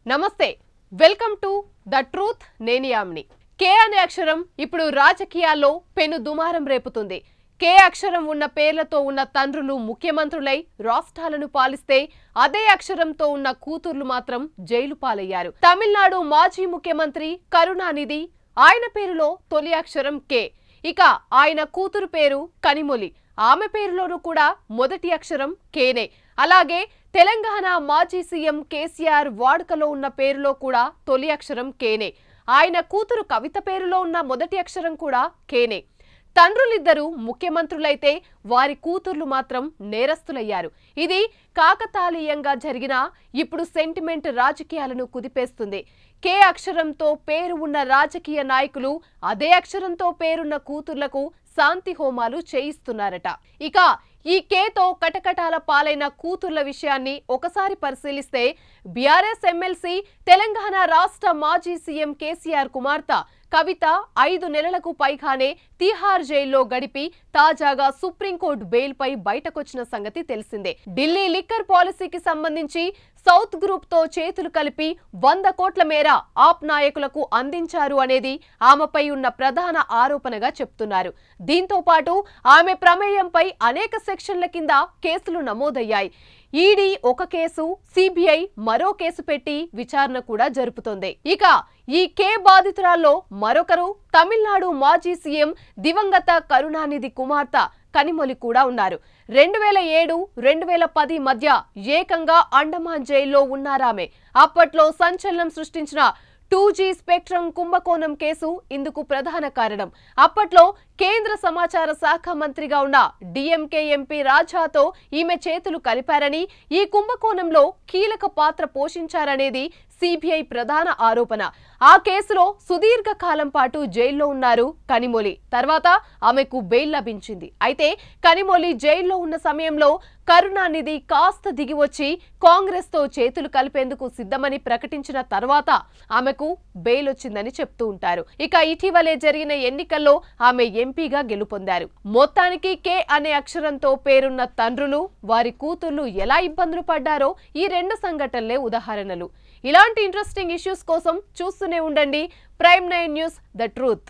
నమస్తే welcome to the truth నేను యామిని కే అనే అక్షరం ఇప్పుడు రాజకీయాల్లో పెను దుమారం రేపుతుంది. కే అక్షరం ఉన్న పేర్లతో ఉన్న తండ్రులు ముఖ్యమంత్రులై రాష్ట్రాలను పాలిస్తే అదే అక్షరంతో ఉన్న కూతుర్లు మాత్రం జైలు పాలయ్యారు. తమిళనాడు మాజీ ముఖ్యమంత్రి కరుణానిధి, ఆయన పేరులో తొలి అక్షరం కే. ఇక ఆయన కూతురు పేరు కనిమొళి, ఆమె పేరులోనూ కూడా మొదటి అక్షరం కేనే. అలాగే తెలంగాణ మాజీ సీఎం కేసీఆర్ వాడుకలో ఉన్న పేరులో కూడా తొలి అక్షరం కేనే. ఆయన కూతురు కవిత పేరులో ఉన్న మొదటి అక్షరం కూడా కేనే. తండ్రులిద్దరూ ముఖ్యమంత్రులైతే వారి కూతుర్లు మాత్రం నేరస్తులయ్యారు. ఇది కాకతాళీయంగా జరిగిన ఇప్పుడు సెంటిమెంట్ రాజకీయాలను కుదిపేస్తుంది. కే అక్షరంతో పేరు ఉన్న రాజకీయ నాయకులు అదే అక్షరంతో పేరున్న కూతుర్లకు శాంతి హోమాలు చేయిస్తున్నారట. ఇక ఈ కేతో కటకటాల పాలైన కూతుర్ల విషయాన్ని ఒకసారి పరిశీలిస్తే బీఆర్ఎస్ ఎమ్మెల్సీ, తెలంగాణ రాష్ట్ర మాజీ సీఎం కేసీఆర్ కుమార్తె కవిత 5 నెలలకు పైగానే తిహార్ జైల్లో గడిపి తాజాగా సుప్రీంకోర్టు బెయిల్పై బయటకొచ్చిన సంగతి తెలిసిందే. ఢిల్లీ లిక్కర్ పాలసీకి సంబంధించి సౌత్ గ్రూప్ తో చేతులు కలిపి 100 కోట్ల మేర ఆప్ నాయకులకు అందించారు అనేది ఆమెపై ఉన్న ప్రధాన ఆరోపణగా చెప్తున్నారు. దీంతో పాటు ఆమె ప్రమేయంపై అనేక సెక్షన్ల కింద కేసులు నమోదయ్యాయి. ఈడీ ఒక కేసు, సిబిఐ మరో కేసు పెట్టి విచారణ కూడా జరుపుతోంది. ఇక ఈ కే బాధితురాల్లో మరొకరు తమిళనాడు మాజీ సీఎం దివంగత కరుణానిధి కుమార్తె కనిమొళి కూడా ఉన్నారు. 2007, 2010 మధ్య ఏకంగా అండమాన్ జైల్లో ఉన్నారామె. అప్పట్లో సంచలనం సృష్టించిన 2G స్పెక్ట్రమ్ కుంభకోణం కేసు ఇందుకు ప్రధాన కారణం. అప్పట్లో కేంద్ర సమాచార శాఖ మంత్రిగా ఉన్న డిఎంకే ఎంపీ రాజాతో ఈమె చేతులు కలిపారని, ఈ కుంభకోణంలో కీలక పాత్ర పోషించారనేది సిబిఐ ప్రధాన ఆరోపణ. ఆ కేసులో సుదీర్ఘ కాలం పాటు జైల్లో ఉన్నారు కనిమొళి. తర్వాత ఆమెకు బెయిల్ లభించింది. అయితే కనిమొళి జైల్లో ఉన్న సమయంలో కరుణానిధి కాస్త దిగివచ్చి కాంగ్రెస్ తో చేతులు కలిపేందుకు సిద్ధమని ప్రకటించిన తర్వాత ఆమెకు బెయిల్ వచ్చిందని చెప్తూ ఉంటారు. ఇక ఇటీవలే జరిగిన ఎన్నికల్లో ఆమె ఎంపీగా గెలుపొందారు. మొత్తానికి కే అనే అక్షరంతో పేరున్న తండ్రులు, వారి కూతుర్లు ఎలా ఇబ్బందులు పడ్డారో ఈ 2 సంఘటనలే ఉదాహరణలు. ఇలాంటి ఇంట్రెస్టింగ్ ఇష్యూస్ కోసం చూస్తూనే ఉండండి ప్రైమ్ 9 న్యూస్ ద ట్రూత్.